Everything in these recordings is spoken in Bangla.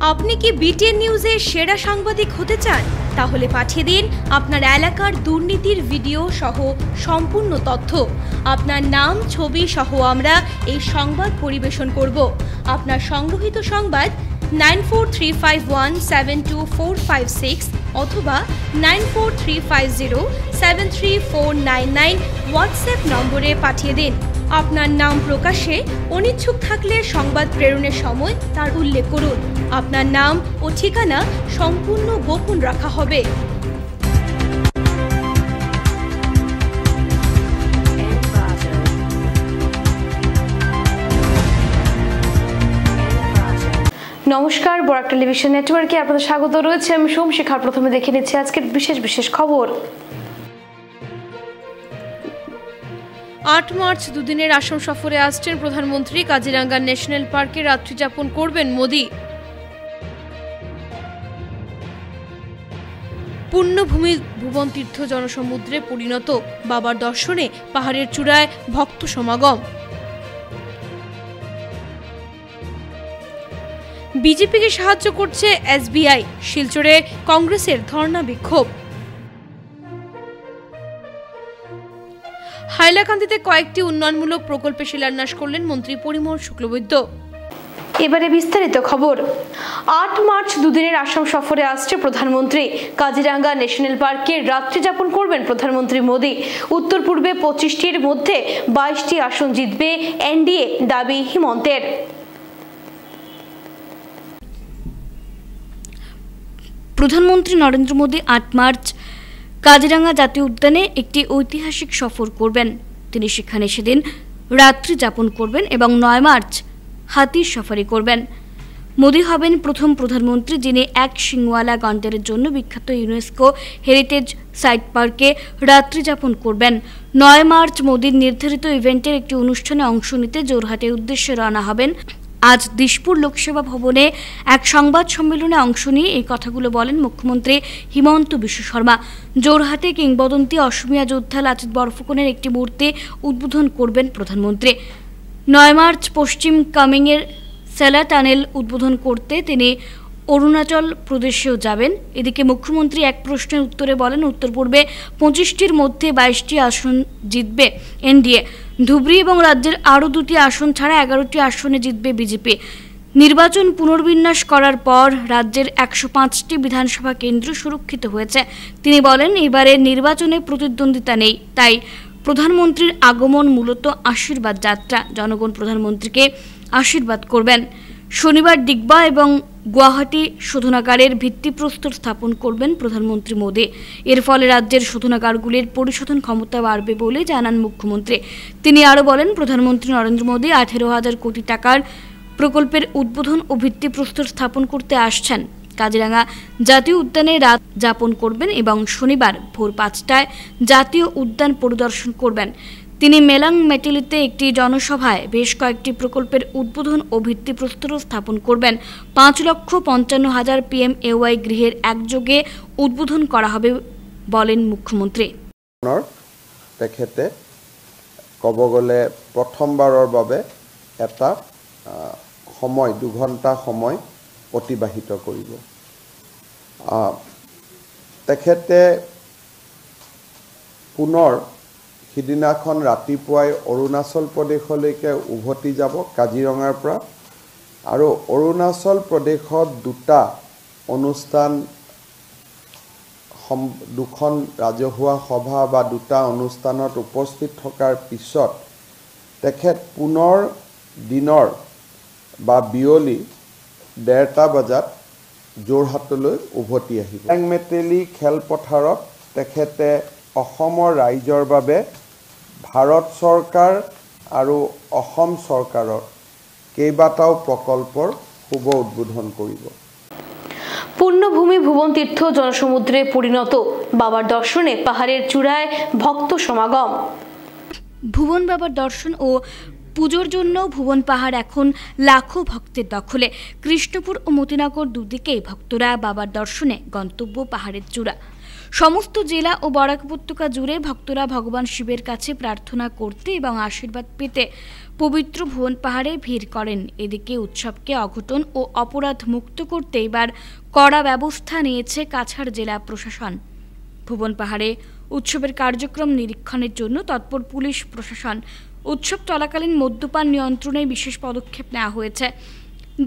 আপনি কি বিটিএন নিউজের সেরা সাংবাদিক হতে চান? তাহলে পাঠিয়ে দিন আপনার এলাকার দুর্নীতির ভিডিও সহ সম্পূর্ণ তথ্য। আপনার নাম, ছবি সহ আমরা এই সংবাদ পরিবেশন করব। আপনার সংগ্রহীত সংবাদ 9435172456 অথবা 9435073499 হোয়াটসঅ্যাপ নম্বরে পাঠিয়ে দিন। আপনার নাম প্রকাশে অনিচ্ছুক থাকলে সংবাদ প্রেরণের সময় তার উল্লেখ করুন। আপনার নাম ও ঠিকানা সম্পূর্ণ গোপন রাখা হবে। নমস্কার, বরাক টেলিভিশন নেটওয়ার্কে আপনাদের স্বাগত রয়েছে। আমি সোমশিখা। প্রথমে দেখে নিচ্ছি আজকের বিশেষ খবর। 8 মার্চ দুদিনের আসাম সফরে আসছেন প্রধানমন্ত্রী। কাজিরাঙ্গা ন্যাশনাল পার্কে রাত্রি যাপন করবেন মোদি। পুণ্যভূমি ভুবন তীর্থ জনসমুদ্রে পরিণত। বাবার দর্শনে পাহাড়ের চূড়ায় ভক্ত সমাগম। বিজেপিকে সাহায্য করছে এসবিআই। শিলচরে কংগ্রেসের ধর্ণা বিক্ষোভ। হাইলাকান্দিতে কয়েকটি উন্নয়নমূলক প্রকল্পে শিলান্যাস করলেন মন্ত্রী পরিমল শুক্লবৈদ্য। এবারে বিস্তারিত খবর। 8 মার্চ দুদিনের আসাম সফরে আসছে প্রধানমন্ত্রী। কাজিরাঙ্গা ন্যাশনাল পার্কে রাত্রি যাপন করবেন প্রধানমন্ত্রী মোদি। উত্তর পূর্বে 25টির মধ্যে 22টি আসন জিতবে এনডিএ, দাবি হিমন্তের। প্রধানমন্ত্রী নরেন্দ্র মোদি 8 মার্চ কাজিরাঙ্গা জাতীয় উদ্যানে একটি ঐতিহাসিক সফর করবেন। তিনি সেখানে সেদিন রাত্রি যাপন করবেন এবং 9 মার্চ হাতির সাফারি করবেন। মোদি হবেন প্রথম প্রধানমন্ত্রী যিনি এক সিংওয়ালা গন্ডারের জন্য বিখ্যাত ইউনেস্কো হেরিটেজ সাইট পার্কে রাত্রি যাপন করবেন। 9 মার্চ মোদির নির্ধারিত ইভেন্টের একটি অনুষ্ঠানে অংশ নিতে জোরহাটের উদ্দেশ্যে রওনা হবেন। আজ দিশপুর লোকসভা ভবনে এক সংবাদ সম্মেলনে অংশ নিয়ে এই কথাগুলো বলেন মুখ্যমন্ত্রী হিমন্ত বিশ্ব শর্মা। জোরহাটে কিংবদন্তি অসমিয়া যোদ্ধা লাচিত বরফুকনের একটি মূর্তি উদ্বোধন করবেন প্রধানমন্ত্রী। 9 মার্চ পশ্চিম কামেংয়ের সেলা টানেল উদ্বোধন করতে তিনি অরুণাচল প্রদেশেও যাবেন। এদিকে মুখ্যমন্ত্রী এক প্রশ্নের উত্তরে বলেন, উত্তর পূর্বে 25টির মধ্যে 22টি আসন জিতবে এনডিএ। ধুবড়ী এবং রাজ্যের আরও 2টি আসন ছাড়া 11টি আসনে জিতবে বিজেপি। নির্বাচন পুনর্বিন্যাস করার পর রাজ্যের 105টি বিধানসভা কেন্দ্র সুরক্ষিত হয়েছে। তিনি বলেন, এবারের নির্বাচনে প্রতিদ্বন্দ্বিতা নেই, তাই প্রধানমন্ত্রীর আগমন মূলত আশীর্বাদ যাত্রা। জনগণ প্রধানমন্ত্রীকে আশীর্বাদ করবেন। শনিবার ডিগবা এবং গুয়াহাটি শোধনাগারের ভিত্তিপ্রস্তর স্থাপন করবেন প্রধানমন্ত্রী মোদি। এর ফলে রাজ্যের শোধনাগারগুলির পরিশোধন ক্ষমতা বাড়বে বলে জানান মুখ্যমন্ত্রী। তিনি আরও বলেন, প্রধানমন্ত্রী নরেন্দ্র মোদি 18,000 কোটি টাকার প্রকল্পের উদ্বোধন ও ভিত্তিপ্রস্তর স্থাপন করতে আসছেন। কাজিরাঙ্গা জাতীয় উদ্যানে রাত যাপন করবেন এবং শনিবার ভোর 5টায় জাতীয় উদ্যান পরিদর্শন করবেন। তিনি মেলাং মেটেলিতে একটি জনসভায় বেশ কয়েকটি প্রকল্পের উদ্বোধন ও ভিত্তিপ্রস্তর স্থাপন করবেন। 5,55,000 PMAY গৃহের একযোগে উদ্বোধন করা হবে বলেন মুখ্যমন্ত্রী। তেখেতে ক'ব গ'লে প্ৰথমবাৰৰ বাবে এটা সময় 2 ঘণ্টা সময় অতিবাহিত কৰিব। তেখেতে পুনৰ সিদিনাখন ৰাতিপুৱাই অৰুণাচল প্ৰদেশলৈকে উভতি যাব কাজিৰঙাৰ পৰা। আৰু অৰুণাচল প্ৰদেশত 2টা অনুষ্ঠান, 2খন ৰাজহুৱা সভা বা 2টা অনুষ্ঠানত উপস্থিত থকাৰ পিছত তেখেত পুনৰ দিনৰ বা বিয়লি 1:30 বজাত যোৰহাটলৈ উভতি আহিব। মেটেলি খেলপথাৰত তেখেতে অসমৰ ৰাইজৰ বাবে ভাৰত চৰকাৰ আৰু অসম চৰকাৰৰ কেইবাটাও প্ৰকল্পৰ শুভ উদ্বোধন কৰিব। পুণ্যভূমি ভুবন তীর্থ জনসমুদ্রে পরিণত। বাবার দর্শনে পাহাড়ের চূড়ায় ভক্ত সমাগম। ভুবন বাবার দর্শন ও পুজোর জন্য ভুবন পাহাড় এখন লাখো ভক্তের দখলে। কৃষ্ণপুর ও মতিনগর দুদিকেই ভক্তরা বাবার দর্শনে গন্তব্য পাহাড়ের চূড়া। সমস্ত জেলা ও বরাক উপত্যকা জুড়ে ভক্তরা ভগবান শিবের কাছে প্রার্থনা করতে এবং আশীর্বাদ পেতে পবিত্র ভুবন পাহাড়ে ভিড় করেন। এদিকে উৎসবকে অঘটন ও অপরাধ মুক্ত করতে এবার কড়া ব্যবস্থা নিয়েছে কাছাড় জেলা প্রশাসন। ভুবন পাহাড়ে উৎসবের কার্যক্রম নিরীক্ষণের জন্য তৎপর পুলিশ প্রশাসন। উৎসব চলাকালীন মদ্যপান নিয়ন্ত্রণে বিশেষ পদক্ষেপ নেওয়া হয়েছে।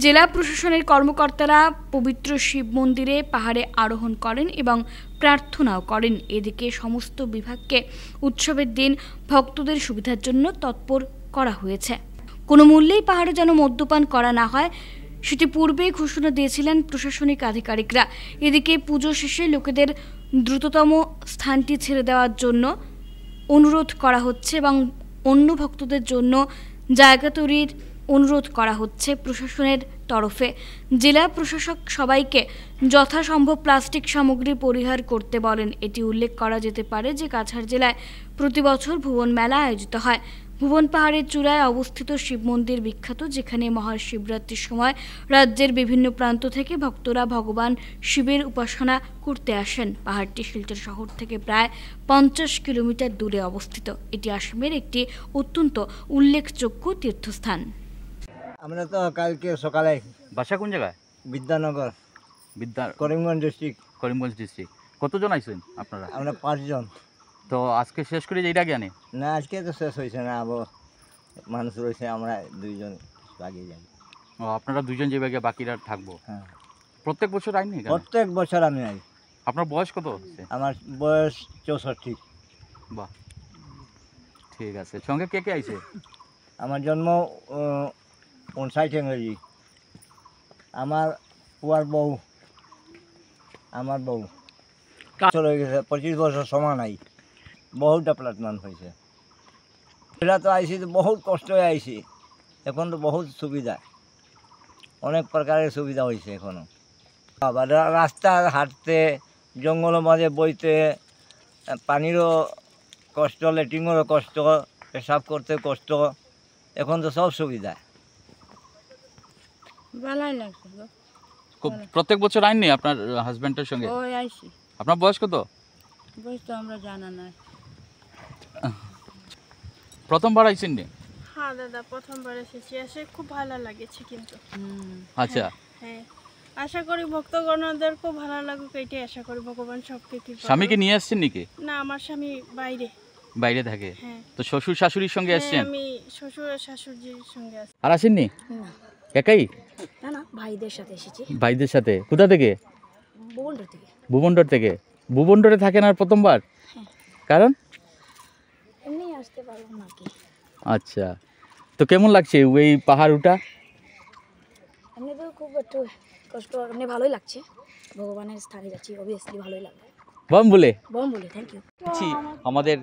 জেলা প্রশাসনের কর্মকর্তারা পবিত্র শিব মন্দিরে পাহাড়ে আরোহণ করেন এবং প্রার্থনাও করেন। এদিকে সমস্ত বিভাগকে উৎসবের দিন ভক্তদের সুবিধার জন্য তৎপর করা হয়েছে। কোনো মূল্যেই পাহাড়ে যেন মদ্যপান করা না হয় সেটি পূর্বেই ঘোষণা দিয়েছিলেন প্রশাসনিক আধিকারিকরা। এদিকে পুজো শেষে লোকেদের দ্রুততম স্থানটি ছেড়ে দেওয়ার জন্য অনুরোধ করা হচ্ছে এবং অন্য ভক্তদের জন্য জায়গা তৈরির অনুরোধ করা হচ্ছে প্রশাসনের তরফে। জেলা প্রশাসক সবাইকে যথাসম্ভব প্লাস্টিক সামগ্রী পরিহার করতে বলেন। এটি উল্লেখ করা যেতে পারে যে কাছাড় জেলায় প্রতি বছর ভুবন মেলা আয়োজিত হয়। ভুবন পাহাড়ের চূড়ায় অবস্থিত শিব মন্দির বিখ্যাত, যেখানে মহাশিবরাত্রির সময় রাজ্যের বিভিন্ন প্রান্ত থেকে ভক্তরা ভগবান শিবের উপাসনা করতে আসেন। পাহাড়টি শিলচর শহর থেকে প্রায় 50 কিলোমিটার দূরে অবস্থিত। এটি আসামের একটি অত্যন্ত উল্লেখযোগ্য তীর্থস্থান। আমরা তো কালকে সকালে বাসা কোন জায়গায়? বিদ্যানগর, করিমগঞ্জ ডিস্ট্রিক্ট। কতজন আইছেন আপনারা? আমরা 5 জন। তো আজকে শেষ করে যেটা জ্ঞানে না, আজকে তো শেষ হয়েছে না, আবার মানুষ রয়েছে, আমরা 2 জন লাগিয়ে যাই। ও, আপনারা দুজন যে জায়গায় বাকিরা থাকবো। হ্যাঁ, প্রত্যেক বছর আইনি এখানে? প্রত্যেক বছর আমি আই। আপনার বয়স কত হচ্ছে? আমার বয়স 64। বাহ, ঠিক আছে। সঙ্গে কে কে আইছে? আমার জন্ম 59 ইংরেজি। আমার পুয়ার বউ, আমার বউ চলে গেছে 25 বছর সমান নাই, বহুত ডেভেলপমেন্ট হয়েছে। এটা তো আইসি তো বহুত কষ্ট হয়ে আইসি, এখন তো বহুত সুবিধা, অনেক প্রকারের সুবিধা হয়েছে এখনো। আবার রাস্তা হাঁটতে, জঙ্গলের মাঝে বইতে, পানিরও কষ্ট, লেট্রিনেরও কষ্ট, পেশাব করতে কষ্ট, এখন তো সব সুবিধা। ভালোই লাগছে গো। প্রত্যেক বছর আইননি আপনার হাজবেন্ডের সঙ্গে? ওই আইসি। আপনার বয়স কত? বয়স তো আমরা জানা নাই। প্রথমবার আইছেন নি? হ্যাঁ দাদা, প্রথমবার এসেছি, এসে খুব ভালো লাগেছে কিন্তু। আচ্ছা, হ্যাঁ, আশা করি ভক্তগণদের খুব ভালো লাগুক, এটাই আশা করি। ভগবান সবকে কি স্বামীকে নিয়ে আসছেন নাকি? না, আমার স্বামী বাইরে বাইরে থাকে। হ্যাঁ, তো শ্বশুর শাশুড়ির সঙ্গে হ্যাঁ, আসছেন? আমি শ্বশুর আর শাশুড়ির সঙ্গে আছি। আর আসেননি? না একাই? না না, ভাইদের সাথে এসেছি। ভাইদের সাথে? কোথা থেকে? ভুবনডোর থেকে। ভুবনডোর থেকে? ভুবনডোরে থাকেন আর প্রথমবার? হ্যাঁ। কারণ? এমনি আসতে পারবো না কি। আচ্ছা, তো কেমন লাগছে ওই পাহাড় উঠা? এমনি তো খুব একটু কষ্ট, এমনি ভালোই লাগছে। ভগবানের স্থানে যাচ্ছি, অবভিয়াসলি ভালোই লাগবে। বম বলে থ্যাংক ইউ। আমাদের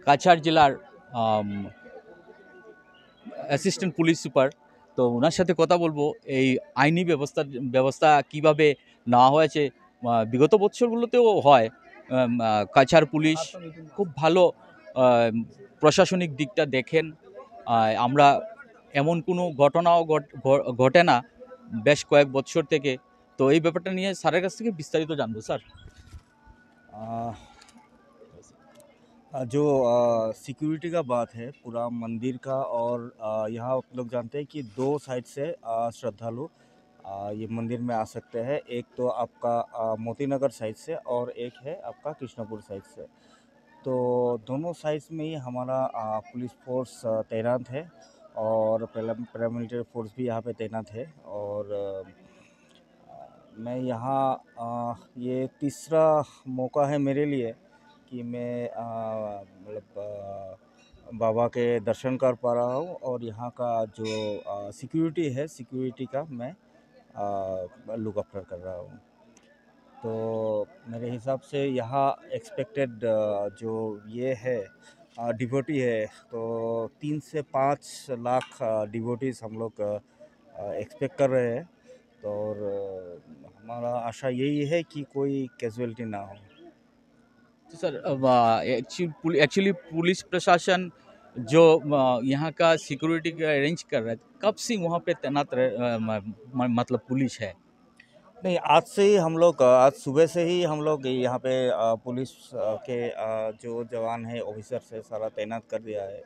কাছাড় জেলার অ্যাসিস্ট্যান্ট পুলিশ সুপার, তো ওনার সাথে কথা বলবো এই আইনি ব্যবস্থা কিভাবে নেওয়া হয়েছে। বিগত বছরগুলোতেও হয়, কাছাড় পুলিশ খুব ভালো প্রশাসনিক দিকটা দেখেন। আমরা এমন কোনো ঘটনাও ঘটে না বেশ কয়েক বছর থেকে। তো এই ব্যাপারটা নিয়ে স্যারের কাছ থেকে বিস্তারিত জানবো। স্যার, जो सिक्योरिटी का बात है पूरा मंदिर का, और यहाँ आप लोग जानते हैं कि 2 साइड से श्रद्धालु ये मंदिर में आ सकते हैं। एक तो आपका मोती नगर साइड से और एक है आपका कृष्णपुर साइड से। तो दोनों साइड्स में ही हमारा पुलिस फोर्स तैनात है और पैरामिलिट्री फोर्स भी यहाँ पे तैनात है। और मैं यहाँ ये तीसरा मौका है मेरे लिए कि मैं मतलब बाबा के दर्शन कर पा रहा हूँ, और यहाँ का जो सिक्योरिटी है, सिक्योरिटी का मैं लुक आफ्टर कर रहा हूँ। तो मेरे हिसाब से यहाँ एक्सपेक्टेड जो ये है डिवोटी है, तो 3 से 5 लाख डिवोटीज हम लोग एक्सपेक्ट कर रहे हैं। तो और हमारा आशा यही है कि कोई कैजुअलिटी ना हो। सर, एक्चुअली पुलिस प्रशासन जो यहाँ का सिक्योरिटी का अरेंज कर रहा है, कब से वहाँ पे तैनात मतलब पुलिस है? नहीं, आज से ही हम लोग आज सुबह से ही हम लोग यहाँ पे पुलिस के जो जवान है ऑफिसर से सारा तैनात कर दिया है।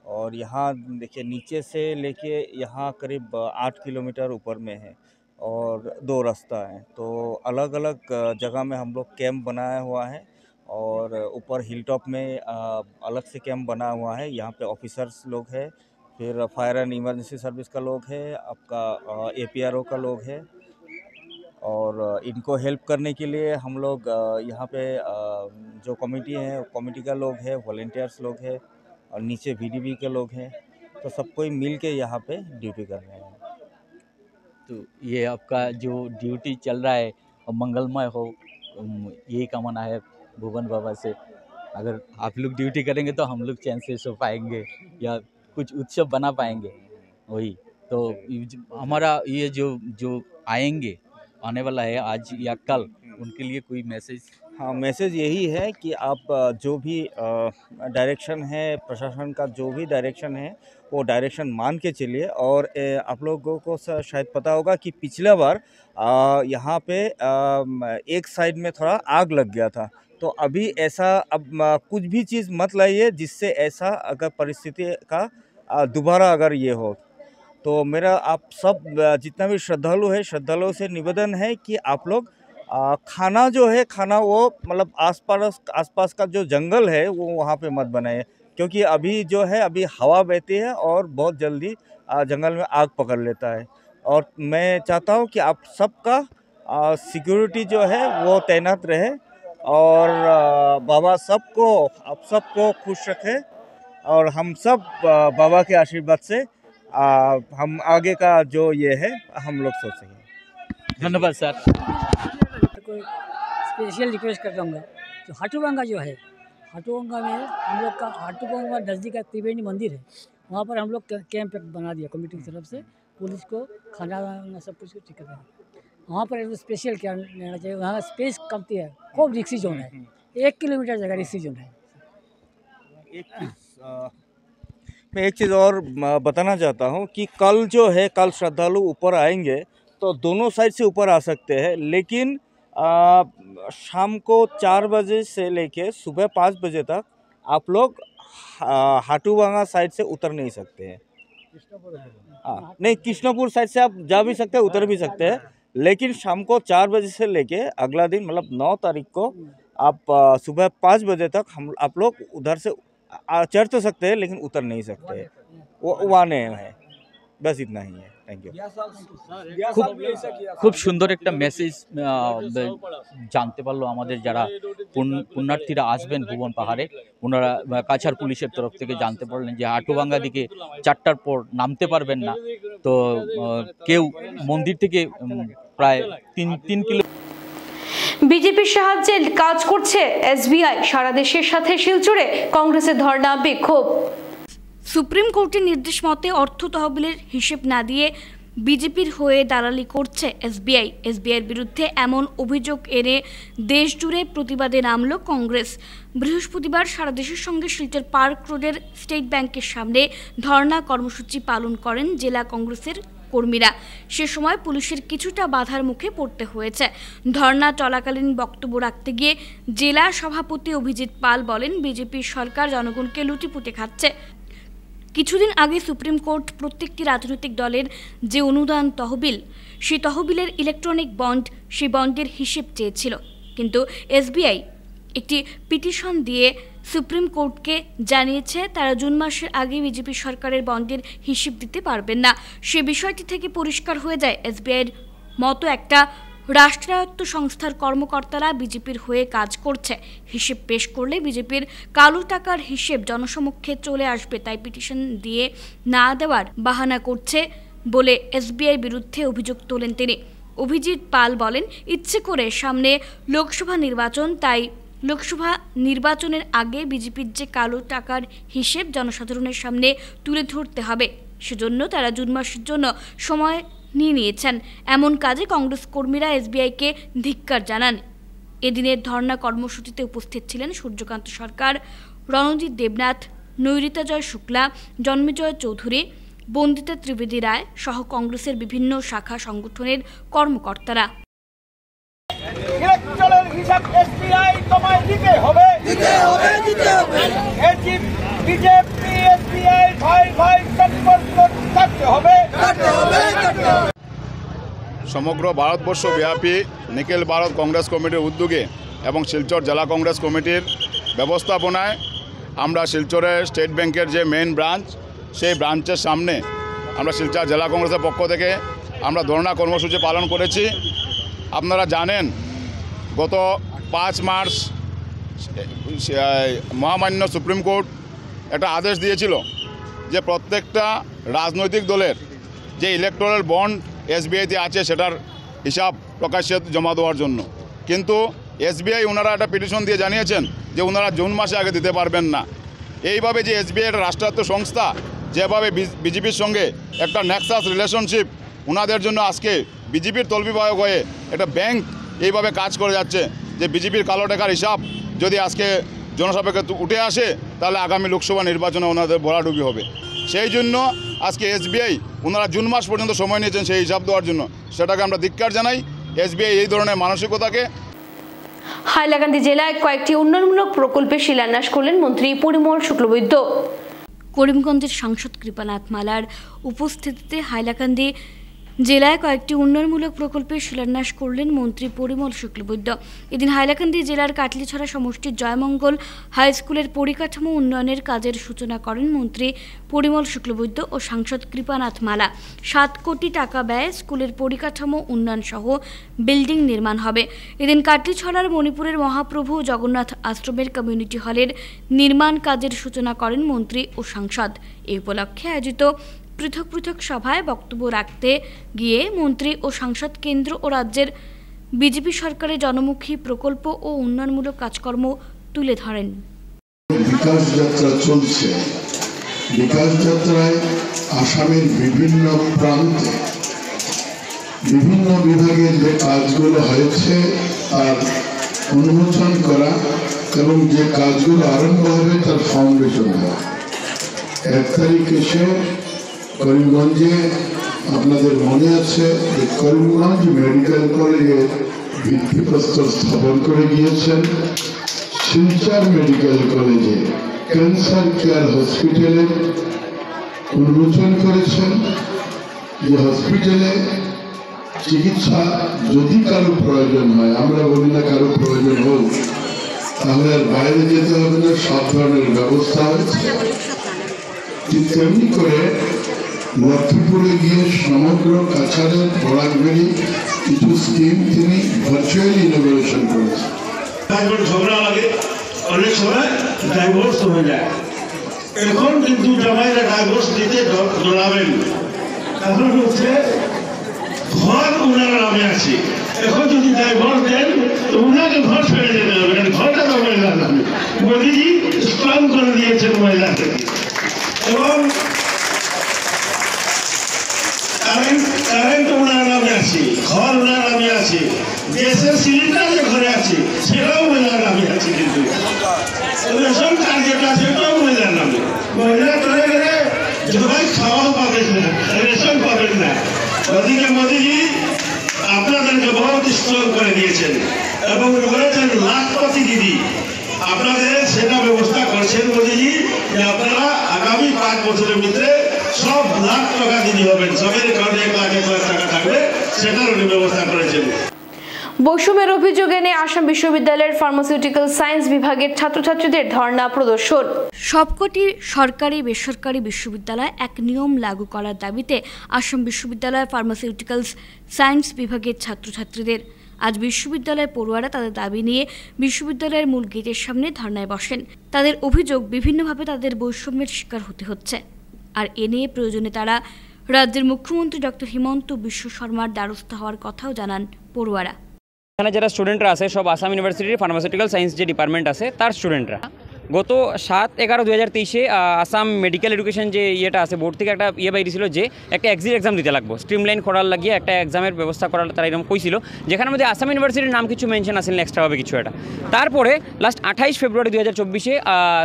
और यहाँ देखिए नीचे से लेके यहाँ करीब 8 किलोमीटर ऊपर में है और 2 रास्ता है, तो अलग अलग जगह में हम लोग कैंप बनाया हुआ है। और ऊपर हिल टॉप में अलग से कैंप बना हुआ है। यहाँ पे ऑफिसर्स लोग हैं, फिर फायर एंड इमरजेंसी सर्विस का लोग है, आपका APRO का लोग है। और इनको हेल्प करने के लिए हम लोग यहाँ पे जो कमेटी है कमेटी का लोग है, वॉलंटियर्स लोग है और नीचे VDB के लोग हैं, तो सब कोई मिल के यहाँ पे ड्यूटी कर रहे हैं। तो ये आपका जो ड्यूटी चल रहा है मंगलमय हो, यही कामना है भुवन बाबा से। अगर आप लोग ड्यूटी करेंगे तो हम लोग चैन से सो पाएंगे या कुछ उत्सव बना पाएंगे। वही तो हमारा ये जो आएंगे आने वाला है आज या कल, उनके लिए कोई मैसेज? हाँ, मैसेज यही है कि आप जो भी डायरेक्शन है प्रशासन का, जो भी डायरेक्शन है वो डायरेक्शन मान के चलिए। और आप लोगों को शायद पता होगा कि पिछला बार यहाँ पे एक साइड में थोड़ा आग लग गया था, तो अभी ऐसा अब कुछ भी चीज़ मत लाइए जिससे ऐसा अगर परिस्थिति का दोबारा अगर ये हो। तो मेरा आप सब जितना भी श्रद्धालु है, श्रद्धालुओं से निवेदन है कि आप लोग खाना जो है खाना वो मतलब आसपास का जो जंगल है वो वहाँ पे मत बनाए, क्योंकि अभी जो है अभी हवा बहती है और बहुत जल्दी जंगल में आग पकड़ लेता है। और मैं चाहता हूँ कि आप सबका सिक्योरिटी जो है वो तैनात रहे और बाबा आप सबको खुश रखे और हम सब बाबा के आशीर्वाद से हम आगे का जो ये है हम लोग सोचेंगे। धन्यवाद सर। कोई स्पेशल रिक्वेस्ट करता हूँ, जो हाटूगंगा जो है, हाटूगंगा में हम लोग का हाटूगंगा नज़दीक का त्रिवेणी मंदिर है, वहाँ पर हम लोग कैंप बना दिया कमेटी की तरफ से, पुलिस को खाना सब कुछ ठीक कर रहा है। वहाँ पर एक स्पेशल क्या लेना चाहिए, वहाँ का स्पेस कमती है, खूब रिक्सी जोन है, 1 किलोमीटर जगह रिक्सी जोन है। मैं एक चीज़ और बताना चाहता हूँ कि कल जो है, कल श्रद्धालु ऊपर आएंगे तो दोनों साइड से ऊपर आ सकते हैं, लेकिन शाम को 4 बजे से लेके सुबह 5 बजे तक आप लोग हाटूगंगा साइड से उतर नहीं सकते हैं। हाँ, नहीं, कृष्णपुर साइड से आप जा भी सकते हैं, उतर भी सकते हैं, लेकिन शाम को 4 बजे से लेके अगला दिन मतलब 9 तारीख को आप सुबह 5 बजे तक आप लोग उधर से चढ़ तो सकते हैं लेकिन उतर नहीं सकते, वो आने हैं। बस इतना ही है। Thank you. খুব সুন্দর একটা মেসেজ জানতে পারলো আমাদের যারা পুণ্যার্থীরা আসবেন ভুবন পাহাড়ে, ওনারা কাছাড় পুলিশের তরফ থেকে জানতে পারলেন যে হাটুভাঙ্গা দিকে 4টার পর নামতে পারবেন না। তো কেউ মন্দির থেকে প্রায় 3 কিলো। বিজেপির সাহায্যে কাজ করছে SBI, সারা দেশের সাথে শিলচরে কংগ্রেসের ধর্ণা বিক্ষোভ। সুপ্রিম কোর্টের নির্দেশ মতে অর্থ তহবিলের হিসেব না দিয়ে বিজেপির হয়ে দালালি করছে এসবিআইয়ের বিরুদ্ধে এমন অভিযোগ এনে দেশ জুড়ে প্রতিবাদে নামল কংগ্রেস। বৃহস্পতিবার সারা দেশের সঙ্গে শিলচর পার্ক রোডের স্টেট ব্যাংকের সামনে ধর্ণা কর্মসূচি পালন করেন জেলা কংগ্রেসের কর্মীরা। সে সময় পুলিশের কিছুটা বাধার মুখে পড়তে হয়েছে। ধর্ণা চলাকালীন বক্তব্য রাখতে গিয়ে জেলা সভাপতি অভিজিৎ পাল বলেন, বিজেপির সরকার জনগণকে লুটিপুটে খাচ্ছে। কিছুদিন আগে সুপ্রিম কোর্ট প্রত্যেকটি রাজনৈতিক দলের যে অনুদান তহবিল, সেই তহবিলের ইলেকট্রনিক বন্ড, সেই বন্ডের হিসেব চেয়েছিল, কিন্তু এসবিআই একটি পিটিশন দিয়ে সুপ্রিম কোর্টকে জানিয়েছে তারা জুন মাসের আগে বিজেপি সরকারের বন্ডের হিসেব দিতে পারবেন না। সে বিষয়টি থেকে পরিষ্কার হয়ে যায় এসবিআইয়ের মতো একটা রাষ্ট্রায়ত্ত সংস্থার কর্মকর্তারা বিজেপির হয়ে কাজ করছে। হিসেব পেশ করলে বিজেপির কালো টাকার হিসেব জনসমক্ষে চলে আসবে, তাই পিটিশন দিয়ে না দেওয়ার বাহানা করছে বলে এসবিআই বিরুদ্ধে অভিযোগ তোলেন তিনি। অভিজিৎ পাল বলেন, ইচ্ছে করে সামনে লোকসভা নির্বাচন, তাই লোকসভা নির্বাচনের আগে বিজেপির যে কালো টাকার হিসেব জনসাধারণের সামনে তুলে ধরতে হবে, সেজন্য তারা জুন মাসের জন্য সময় নিয়েছেন। এমন কাজে কংগ্রেস কর্মীরা এসবিআইকে ধিক্কার জানান। এদিনের ধর্ণা কর্মসূচিতে উপস্থিত ছিলেন সূর্যকান্ত সরকার, রণজিৎ দেবনাথ, নৈরিতা জয় শুক্লা, জন্মেজয় চৌধুরী, বন্দিতা ত্রিবেদী রায় সহ কংগ্রেসের বিভিন্ন শাখা সংগঠনের কর্মকর্তারা। অঞ্চলের হিসাব এসবিআই তোমায় দিতে হবে, বিজেপি এসবিআই ভাই ভাই তৎপর থাকতে হবে। সমগ্র ভারতবর্ষ ব্যাপী নিখিল ভারত কংগ্রেস কমিটির উদ্যোগে এবং শিলচর জেলা কংগ্রেস কমিটির ব্যবস্থাপনায় আমরা শিলচরের স্টেট ব্যাংকের যে মেইন ব্রাঞ্চ, সেই ব্রাঞ্চের সামনে আমরা শিলচর জেলা কংগ্রেসের পক্ষ থেকে আমরা ধর্ণা কর্মসূচি পালন করেছি। আপনারা জানেন গত 5 মার্চ মহামান্য সুপ্রিম কোর্ট একটা আদেশ দিয়েছিল যে প্রত্যেকটা রাজনৈতিক দলের যে ইলেকটোরাল বন্ড এসবিআইতে আছে সেটার হিসাব প্রকাশ্যে জমা দেওয়ার জন্য, কিন্তু এসবিআই ওনারা একটা পিটিশন দিয়ে জানিয়েছেন যে ওনারা জুন মাসে আগে দিতে পারবেন না। এইভাবে যে এসবিআই একটা রাষ্ট্রায়ত্ত সংস্থা, যেভাবে বিজেপির সঙ্গে একটা নেক্সাস রিলেশনশিপ, ওনাদের জন্য আজকে বিজেপির তলবিবাহক হয়ে একটা ব্যাংক এইভাবে কাজ করে যাচ্ছে যে বিজেপির কালো টাকার হিসাব যদি আজকে জনসাপেক্ষে উঠে আসে তাহলে আগামী লোকসভা নির্বাচনে ওনাদের ভরাডুবি হবে। সেই জন্য আজকে এসবিআই ওনারা জুন মাস পর্যন্ত সময় নিয়েছেন সেই হিসাব দেওয়ার জন্য, সেটাকে আমরা ধিক্কার জানাই। এসবিআই এই ধরনের মানসিকতাকে। হাইলাকান্দি জেলায় কয়েকটি উন্নয়নমূলক প্রকল্পের শিলান্যাস করলেন মন্ত্রী পরিমল শুক্লবৈদ্য। করিমগঞ্জের সাংসদ কৃপানাথ মালার উপস্থিতিতে হাইলাকান্দি জেলায় কয়েকটি উন্নয়নমূলক প্রকল্পের শিলান্যাস করলেন মন্ত্রী পরিমল শুক্লবৈদ্য। এদিন হাইলাকান্দি জেলার কাটলিছড়া সমষ্টির জয়মঙ্গল হাই স্কুলের পরিকাঠামো উন্নয়নের কাজের সূচনা করেন মন্ত্রী পরিমল শুক্লবৈদ্য ও সাংসদ কৃপানাথ মালা। 7 কোটি টাকা ব্যয়ে স্কুলের পরিকাঠামো উন্নয়ন সহ বিল্ডিং নির্মাণ হবে। এদিন কাটলিছড়ার মণিপুরের মহাপ্রভু জগন্নাথ আশ্রমের কমিউনিটি হলের নির্মাণ কাজের সূচনা করেন মন্ত্রী ও সাংসদ। এই উপলক্ষে আয়োজিত পৃথক পৃথক সভায় বক্তব্য রাখতে গিয়ে মন্ত্রী ও সাংসদ কেন্দ্র ও রাজ্যের বিজেপি সরকারের জনমুখী প্রকল্প ও উন্নয়নমূলক কাজকর্ম তুলে ধরেন। বিকাশ যাত্রা চলছে। বিকাশ যাত্রায় আসামের বিভিন্ন প্রান্তে বিভিন্ন বিভাগের যে কাজগুলো হয়েছে তার উন্মোচন করা এবং যে কাজগুলো আরম্ভ হবে তার ফাউন্ডেশন দেওয়া। 1 তারিখ এসে করিমগঞ্জে আপনাদের মনে আছে যে করিমগঞ্জ মেডিকেল কলেজের ভিত্তিপ্রস্তর স্থাপন করে গিয়েছেন। শিলচর মেডিকেল কলেজে ক্যান্সার কেয়ার হসপিটালের উন্মোচন করেছেন। যে হসপিটালে চিকিৎসা যদি কারো প্রয়োজন হয়, আমরা বলি না কারো প্রয়োজন হোক, তাহলে আর বাইরে যেতে হবে না, সব ধরনের ব্যবস্থা হয়েছে। ঠিক তেমনি করে লক্ষ্মীপুরে গিয়ে সমগ্র কাছাড়ের বরাকবেড়ি কিছু স্কিম তিনি ভার্চুয়ালি ইনোভেশন করেছেন। ঝগড়া লাগে, অনেক সময় ডাইভোর্স হয়ে যায়। এখন কিন্তু জামাইরা ডাইভোর্স দিতে জড়াবেন, কারণ হচ্ছে ঘর ওনার নামে আছে। এখন যদি ডাইভোর্স দেন তো ওনাকে ঘর ছেড়ে যেতে হবে, ঘরটা তো মহিলার নামে। মোদীজি স্ট্রং করে দিয়েছেন মহিলাকে। এবং কারেন্ট ওনার নামে আছে, ঘর ওনার নামে আছে, গ্যাসের সিলিন্ডার যে ঘরে আছে সেটাও মহিলার নামে আছে। কিন্তু রেশন কার্ড যেটা আছে সেটাও মহিলার নামে। মহিলা চলে গেলে সবাই খাওয়াও পাবেন না, রেশন পাবেন না। ওদিকে মোদীজি আপনাদেরকে বহুত স্ট্রং করে দিয়েছেন এবং বলেছেন লাখপতি দিদি। আপনাদের সেটা ব্যবস্থা করছেন মোদীজি যে আপনারা আগামী 5 বছরের ভিতরে সব লাখ টাকা দিদি হবেন, সবের কারণে 1 লাখ 1 লাখ টাকা থাকবে, সেটার উনি ব্যবস্থা করেছেন। বৈষম্যের অভিযোগ এনে আসাম বিশ্ববিদ্যালয়ের ফার্মাসিউটিক্যাল সায়েন্স বিভাগের ছাত্রছাত্রীদের ধর্ণা প্রদর্শন। সবকটি সরকারি বেসরকারি বিশ্ববিদ্যালয়ে এক নিয়ম লাগু করার দাবিতে আসাম বিশ্ববিদ্যালয় ফার্মাসিউটিক্যালস সায়েন্স বিভাগের ছাত্রছাত্রীদের আজ বিশ্ববিদ্যালয় পড়ুয়ারা তাদের দাবি নিয়ে বিশ্ববিদ্যালয়ের মূল গেটের সামনে ধর্নায় বসেন। তাদের অভিযোগ বিভিন্নভাবে তাদের বৈষম্যের শিকার হতে হচ্ছে, আর এ নিয়ে প্রয়োজনে তারা রাজ্যের মুখ্যমন্ত্রী ডক্টর হিমন্ত বিশ্ব শর্মার দ্বারস্থ হওয়ার কথাও জানান পড়ুয়ারা। এখানে যারা স্টুডেন্টরা আছে সব আসাম ইউনিভার্সিটির ফার্মাসিউটিক্যাল সায়েন্স যে ডিপার্টমেন্ট আছে তার স্টুডেন্টরা। গত 7/11/2023 আসাম মেডিকেল এডুকেশন যে ইয়েটা আছে বোর্ড থেকে একটা বাইরেছিল যে একটা এক্সিট এক্সাম দিতে লাগবো, স্ট্রিমলাইন করার লাগিয়ে একটা এক্সামের ব্যবস্থা করার তারা এরকম কইছিল, যেখানে মধ্যে আসাম ইউনিভার্সিটির নাম কিছু মেনশন আসেন এক্সট্রাভাবে কিছু এটা। তারপরে last 28 February 2024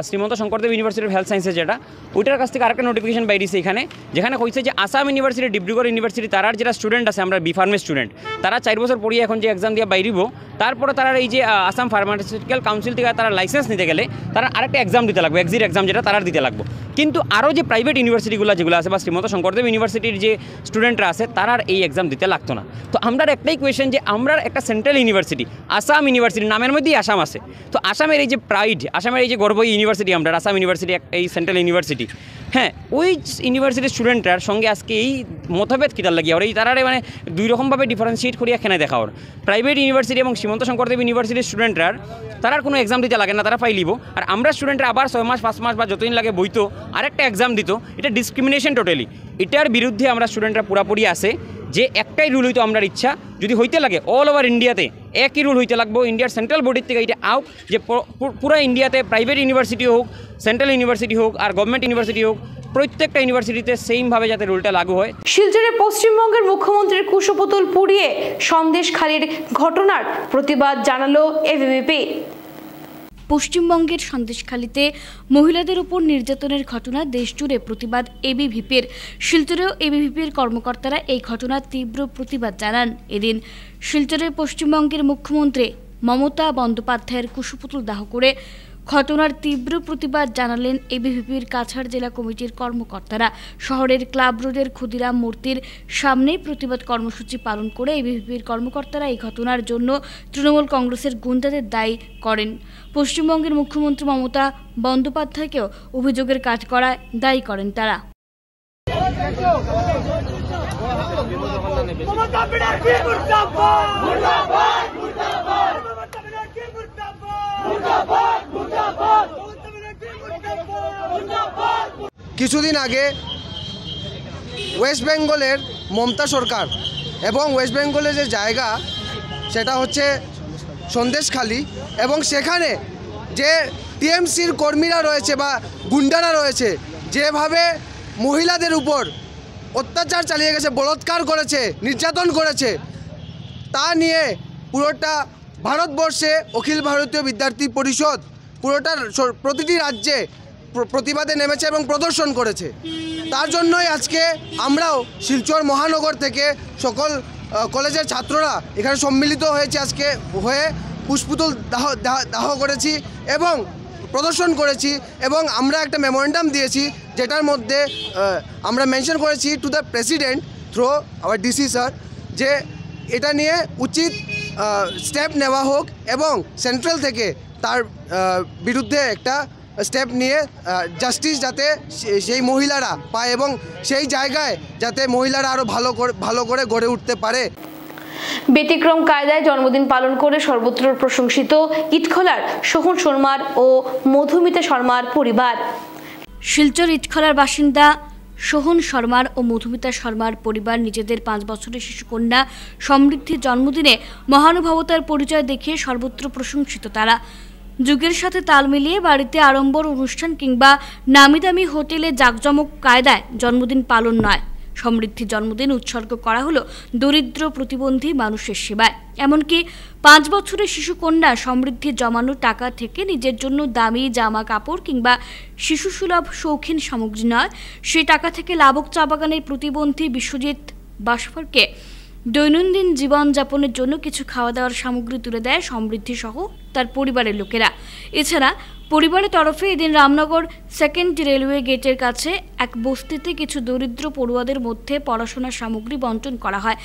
Srimanta Sankardev university of health sciences যেটা ওইটার কাছ থেকে আরেকটা নোটিফিকেশন বাইরেছে এখানে, যেখানে কইছে যে আসাম ইউনিভার্সিটি ডিব্রুগড় ইউনিভার্সিটি তার যারা স্টুডেন্ট আছে আমরা বি ফার্মের স্টুডেন্ট, তারা 4 বছর পড়িয়ে এখন যে এক্সাম দিয়ে বাইরিব তারপরে তারা এই যে আসাম ফার্মাসিউটিক্যাল কাউন্সিল থেকে তারা লাইসেন্স নিতে গেলে তারা আরেকটা এক্সাম দিতে লাগবে, এক্সিট এক্সাম, যেটা তারা দিতে লাগবে। কিন্তু আরও যে প্রাইভেট ইউনিভার্সিটিগুলো যেগুলো আছে বা শ্রীমন্ত শঙ্করদেব ইউনিভার্সিটির যে স্টুডেন্টরা আছে তারা এই এক্সাম দিতে লাগতো না। তো আমরা একটাই কোয়েশ্চেন যে আমরা একটা সেন্ট্রাল ইউনিভার্সিটি, আসাম ইউনিভার্সিটি, নামের মধ্যেই আসাম আছে, তো আসামের এই যে প্রাইড, আসামের এই যে গর্ব ইউনিভার্সিটি আমরা আসাম ইউনিভার্সিটি, এই সেন্ট্রাল ইউনিভার্সিটি, হ্যাঁ ওই ইউনিভার্সিটির স্টুডেন্টরার সঙ্গে আজকে এই মতভেদ কিতার লাগিয়া ওরা তারারে মানে দুই রকমভাবে ডিফারেন্সিয়েট করিয়া খেনে দেখা ওর প্রাইভেট ইউনিভার্সিটি এবং শ্রীমন্ত শঙ্করদেব ইউনিভার্সিটির স্টুডেন্টরার তারার কোনো এক্সাম দিতে লাগে না, তারা ফাইলিব। আর আমরা স্টুডেন্টরা আবার 6 মাস 5 মাস বা যতদিন লাগে বইতো আরেকটা এক্সাম দিত, এটা ডিসক্রিমিনেশন টোটালি। এটার বিরুদ্ধে আমরা স্টুডেন্টরা পুরাপুরি আছে যে একটাই রুল হইতো আমরা ইচ্ছা যদি হইতে লাগে অল ওভার ইন্ডিয়াতে একই রুল হইতে লাগবো, ইন্ডিয়ার সেন্ট্রাল বডির থেকে এটা আউট যে পুরো ইন্ডিয়াতে প্রাইভেট ইউনিভার্সিটি হোক, সেন্ট্রাল ইউনিভার্সিটি হোক আর গভর্নমেন্ট ইউনিভার্সিটি হোক, প্রত্যেকটা ইউনিভার্সিটিতে সেমভাবে যাতে রুলটা লাগু হয়। শিলচরে পশ্চিমবঙ্গের মুখ্যমন্ত্রীর কুশপুতুল পুড়িয়ে সন্দেশখালীর ঘটনার প্রতিবাদ জানালো এবিভিপি। পশ্চিমবঙ্গের সন্দেশখালীতে মহিলাদের উপর নির্যাতনের ঘটনা দেশজুড়ে প্রতিবাদ এবিভিপির। শিলচরেও এবিভিপির কর্মকর্তারা এই ঘটনার তীব্র প্রতিবাদ জানান। এদিন শিলচরে পশ্চিমবঙ্গের মুখ্যমন্ত্রী মমতা বন্দ্যোপাধ্যায়ের কুশপুতুল দাহ করে ঘটনার তীব্র প্রতিবাদ জানালেন এবিভিপির কাছাড় জেলা কমিটির কর্মকর্তারা। শহরের ক্লাব রোডের ক্ষুদিরাম মূর্তির সামনে প্রতিবাদ কর্মসূচি পালন করে এবিভিপির কর্মকর্তারা এই ঘটনার জন্য তৃণমূল কংগ্রেসের গুন্ডাদের দায়ী করেন। পশ্চিমবঙ্গের মুখ্যমন্ত্রী মমতা বন্দ্যোপাধ্যায়কেও অভিযোগের কাজ করায় দায়ী করেন তারা। কিছুদিন আগে ওয়েস্ট বেঙ্গলের মমতা সরকার এবং ওয়েস্ট বেঙ্গলের যে জায়গা সেটা হচ্ছে সন্দেশখালী, এবং সেখানে যে টিএমসির কর্মীরা রয়েছে বা গুন্ডারা রয়েছে যেভাবে মহিলাদের উপর অত্যাচার চালিয়ে গেছে, বলৎকার করেছে, নির্যাতন করেছে, তা নিয়ে পুরোটা ভারতবর্ষে অখিল ভারতীয় বিদ্যার্থী পরিষদ পুরোটার প্রতিটি রাজ্যে প্রতিবাদে নেমেছে এবং প্রদর্শন করেছে। তার জন্যই আজকে আমরাও শিলচর মহানগর থেকে সকল কলেজের ছাত্ররা এখানে সম্মিলিত হয়েছে, আজকে হয়ে পুষ্পুতুল দাহ করেছি এবং প্রদর্শন করেছি, এবং আমরা একটা মেমোরেন্ডাম দিয়েছি যেটার মধ্যে আমরা মেনশন করেছি to the president through hour DC sir যে এটা নিয়ে উচিত স্টেপ নেওয়া হোক এবং সেন্ট্রাল থেকে তার বিরুদ্ধে একটা স্টেপ নিয়ে জাস্টিস যাতে সেই মহিলারা পায় এবং সেই জায়গায় যাতে মহিলারা আরও ভালো করে গড়ে উঠতে পারে। ব্যতিক্রম কায়দায় জন্মদিন পালন করে সর্বত্র প্রশংসিত ইটখলার সোহন শর্মার ও মধুমিতা শর্মার পরিবার। শিলচর ইটখলার বাসিন্দা সোহন শর্মার ও মধুমিতা শর্মার পরিবার নিজেদের 5 বছরের শিশুকন্যা সমৃদ্ধির জন্মদিনে মহানুভবতার পরিচয় দেখিয়ে সর্বত্র প্রশংসিত তারা। যুগের সাথে তাল মিলিয়ে বাড়িতে আড়ম্বর অনুষ্ঠান কিংবা নামিদামি হোটেলে জাঁকজমক কায়দায় জন্মদিন পালন নয়, সমৃদ্ধির জন্মদিন উৎসর্গ করা হলো দরিদ্র প্রতিবন্ধী মানুষের সেবায়। এমনকি 5 বছরের শিশুকন্যা সমৃদ্ধির জমানো টাকা থেকে নিজের জন্য দামি জামা কাপড় কিংবা শিশুসুলভ শৌখিন সামগ্রী নয়, সেই টাকা থেকে লাবক চা বাগানের প্রতিবন্ধী বিশ্বজিৎ বাসফরকে দৈনন্দিন জীবনযাপনের জন্য কিছু খাওয়া দাওয়ার সামগ্রী তুলে দেয় সমৃদ্ধি সহ তার পরিবারের লোকেরা। এছাড়া পরিবারের তরফে এদিন রামনগর 2nd রেলওয়ে গেটের কাছে এক বস্তিতে কিছু দরিদ্র পড়ুয়াদের মধ্যে পড়াশোনার সামগ্রী বন্টন করা হয়।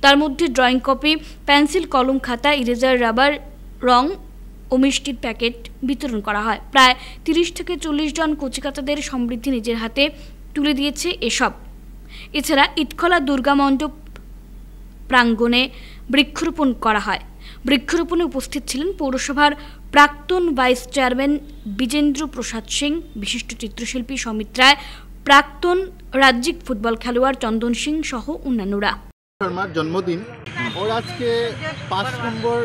তার মধ্যে ড্রয়িং কপি, পেন্সিল, কলম, খাতা, ইরেজার, রাবার, রং ও মিষ্টির প্যাকেট বিতরণ করা হয়। প্রায় 30 থেকে 40 জন কচিকাচাদের সমৃদ্ধি নিজের হাতে তুলে দিয়েছে এসব। এছাড়া ইটখলা দুর্গা মণ্ডপ প্রাঙ্গণে বৃক্ষরোপণ করা হয়। বৃক্ষরোপণে উপস্থিত ছিলেন পৌরসভার প্রাক্তন ভাইস চেয়ারম্যান বিজেন্দ্র প্রসাদ সিং, বিশিষ্ট চিত্রশিল্পী সমিত রায়, প্রাক্তন রাজ্যিক ফুটবল খেলোয়াড় চন্দন সিং সহ অন্যান্যরা। শর্মার জন্মদিন, ওর আজকে 5 নম্বর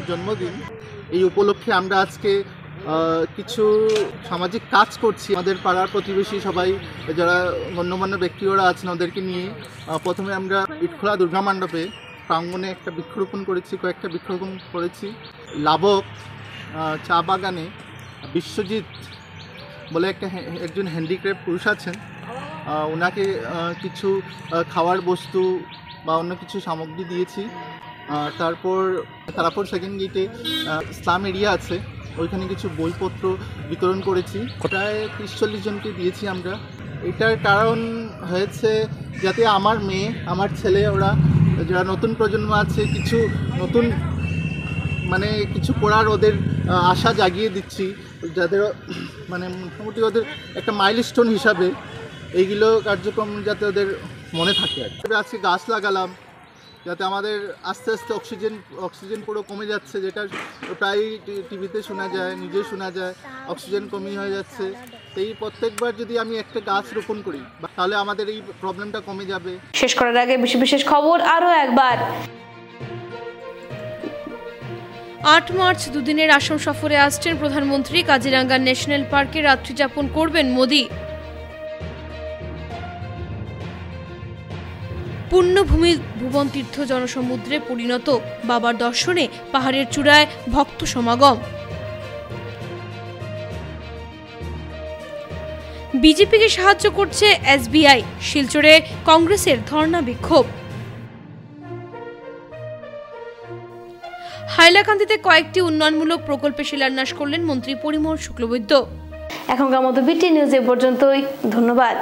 জন্মদিন। এই উপলক্ষে আমরা আজকে কিছু সামাজিক কাজ করছি। আমাদের পাড়ার প্রতিবেশী সবাই যারা গণ্যমান্য ব্যক্তিরা আছেন ওদেরকে নিয়ে প্রথমে আমরা ইটখলা দুর্গা মণ্ডপে প্রাঙ্গণে একটা বৃক্ষরোপণ করেছি, কয়েকটা বৃক্ষরোপণ করেছি। লাবক চা বাগানে বিশ্বজিৎ বলে একজন হ্যান্ডিক্রাফট পুরুষ আছেন, ওনাকে কিছু খাওয়ার বস্তু বা অন্য কিছু সামগ্রী দিয়েছি। তারপর তারাপুর সেকেন্ড গেটে স্লাম এরিয়া আছে, ওইখানে কিছু বইপত্র বিতরণ করেছি, প্রায় 30-40 জনকে দিয়েছি আমরা। এটার কারণ হয়েছে যাতে আমার মেয়ে, আমার ছেলে, ওরা যারা নতুন প্রজন্ম আছে, কিছু নতুন মানে কিছু করার ওদের আশা জাগিয়ে দিচ্ছি, যাদের মানে মোটামুটি ওদের একটা মাইলস্টোন হিসাবে এইগুলো কার্যক্রম যাতে ওদের মনে থাকে। আজকে গাছ লাগালাম যাতে আমাদের আস্তে আস্তে অক্সিজেন পুরো কমে যাচ্ছে, যেটা প্রায় টিভিতে শোনা যায়, নিজে শোনা যায়, অক্সিজেন কমে হয়ে যাচ্ছে। এই প্রত্যেকবার যদি আমি একটা গাছ রোপণ করি তাহলে আমাদের এই প্রবলেমটা কমে যাবে। শেষ করার আগে বিশেষ খবর আরও একবার। 8 মার্চ দুদিনের আসাম সফরে আসছেন প্রধানমন্ত্রী। কাজিরাঙ্গা ন্যাশনাল পার্কে রাত্রি যাপন করবেন মোদি। পুণ্যভূমি ভুবন তীর্থ জনসমুদ্রে পরিণত, বাবার দর্শনে পাহাড়ের চূড়ায় ভক্ত সমাগম। বিজেপিকে সাহায্য করছে এসবিআই, শিলচরে কংগ্রেসের ধর্ণা বিক্ষোভ। হাইলাকান্দিতে কয়েকটি উন্নয়নমূলক প্রকল্পে শিলান্যাস করলেন মন্ত্রী পরিমল শুক্লবৈদ্য। এখনকার মতো বিটি নিউজ এ পর্যন্তই, ধন্যবাদ।